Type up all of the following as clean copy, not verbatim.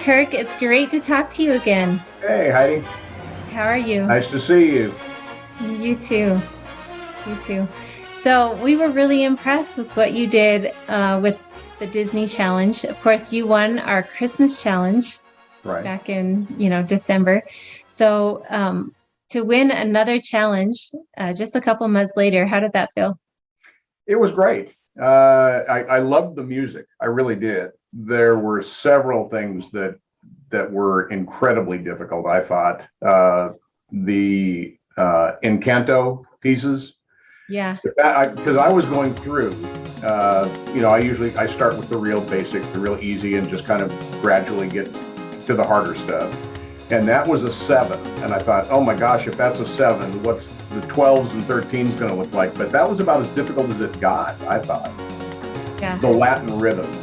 Kirk. It's great to talk to you again. Hey, Heidi. How are you? Nice to see you. You too. You too. So we were really impressed with what you did with the Disney Challenge. Of course, you won our Christmas challenge Right. back in, December. So to win another challenge just a couple months later, how did that feel? It was great. I loved the music. I really did. There were several things that were incredibly difficult, I thought. The Encanto pieces. Yeah. Because I was going through, I start with the real basic, the real easy, and just kind of gradually get to the harder stuff. And that was a 7. And I thought, oh my gosh, if that's a 7, what's the 12s and 13s going to look like? But that was about as difficult as it got, I thought. Yeah. The Latin rhythms.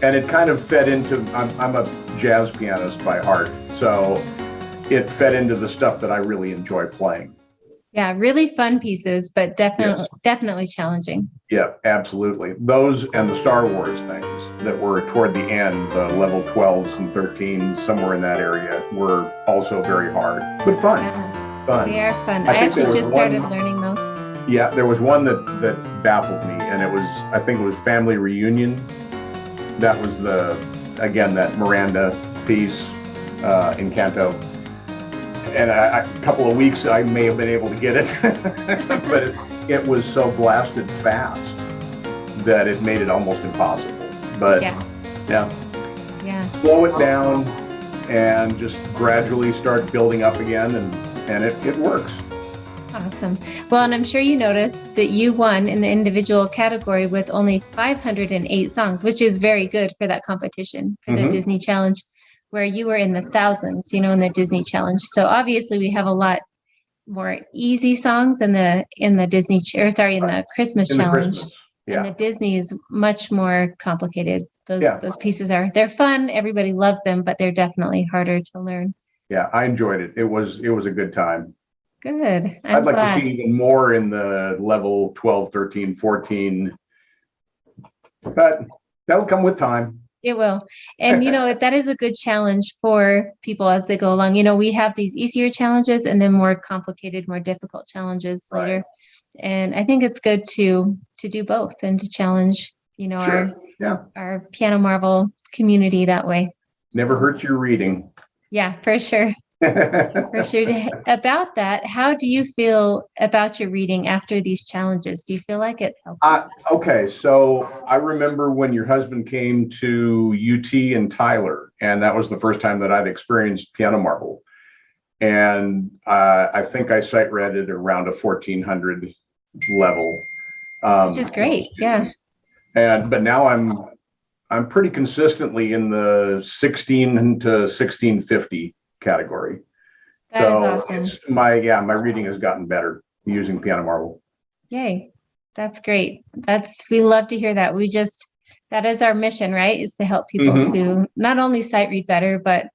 And it kind of fed into, I'm a jazz pianist by heart. So it fed into the stuff that I really enjoy playing. Yeah, really fun pieces, but definitely challenging. Yeah, absolutely. Those and the Star Wars things that were toward the end, the level 12s and 13s, somewhere in that area, were also very hard, but fun. Yeah, Fun. they are fun. I actually just started learning those. Yeah, there was one that baffled me, and I think it was Family Reunion. That was again, that Miranda piece, Encanto. And a couple of weeks, I may have been able to get it, but it was so blasted fast that it made it almost impossible. But yeah, slow it down and just gradually start building up again, and it works. Awesome. Well, and I'm sure you noticed that you won in the individual category with only 508 songs, which is very good for that competition for the Disney Challenge, where you were in the thousands, in the Disney Challenge. So obviously we have a lot more easy songs in the Christmas Challenge. Yeah. And the Disney is much more complicated. Those pieces they're fun. Everybody loves them, but they're definitely harder to learn. Yeah, I enjoyed it. It was a good time. Good. I'd like to see even more in the level 12, 13, 14, but that'll come with time. It will. And, that is a good challenge for people as they go along. We have these easier challenges and then more complicated, more difficult challenges later. And I think it's good to do both and to challenge, our Piano Marvel community that way. Never hurts your reading. Yeah, for sure. For sure. About that, how do you feel about your reading after these challenges? Do you feel like it's helpful? Okay, so I remember when your husband came to UT in Tyler, and that was the first time that I'd experienced Piano Marvel. And I think I sight read it around a 1400 level. Which is great, yeah. But now I'm pretty consistently in the 16 to 1650 category. That is awesome. My reading has gotten better using Piano Marvel. Yay. That's great. We love to hear that. That is our mission, right? Is to help people to not only sight read better, but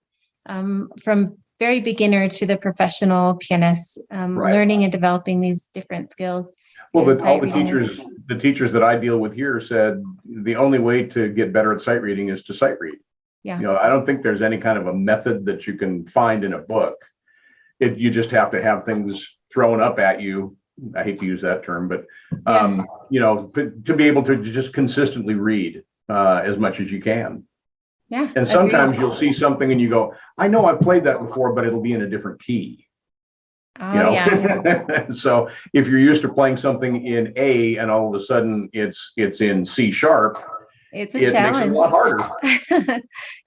from very beginner to the professional pianist, learning and developing these different skills. Well, all the teachers that I deal with here said the only way to get better at sight reading is to sight read. Yeah. I don't think there's any kind of a method that you can find in a book. You just have to have things thrown up at you. I hate to use that term, but to be able to just consistently read as much as you can. Yeah. And sometimes you'll see something and you go, I know I've played that before, but it'll be in a different key. Oh, yeah. So if you're used to playing something in A and all of a sudden it's in C sharp, it's a challenge. Makes it a lot harder.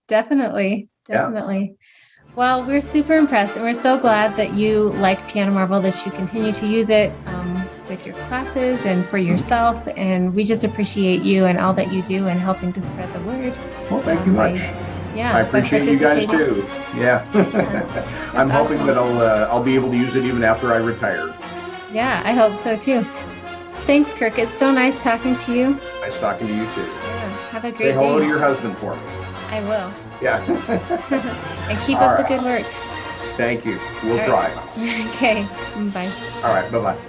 Definitely. Yeah. Well, we're super impressed, and we're so glad that you like Piano Marvel, that you continue to use it with your classes and for yourself. And we just appreciate you and all that you do in helping to spread the word. Well, thank you much. I appreciate you guys too. Yeah. I'm hoping that I'll be able to use it even after I retire. Yeah, I hope so too. Thanks, Kirk. It's so nice talking to you. Nice talking to you too. Yeah. Have a great day. Say hello to your husband for me. I will. Yeah. And keep up the good work. Thank you. We'll try. Okay. Bye. All right. Bye-bye.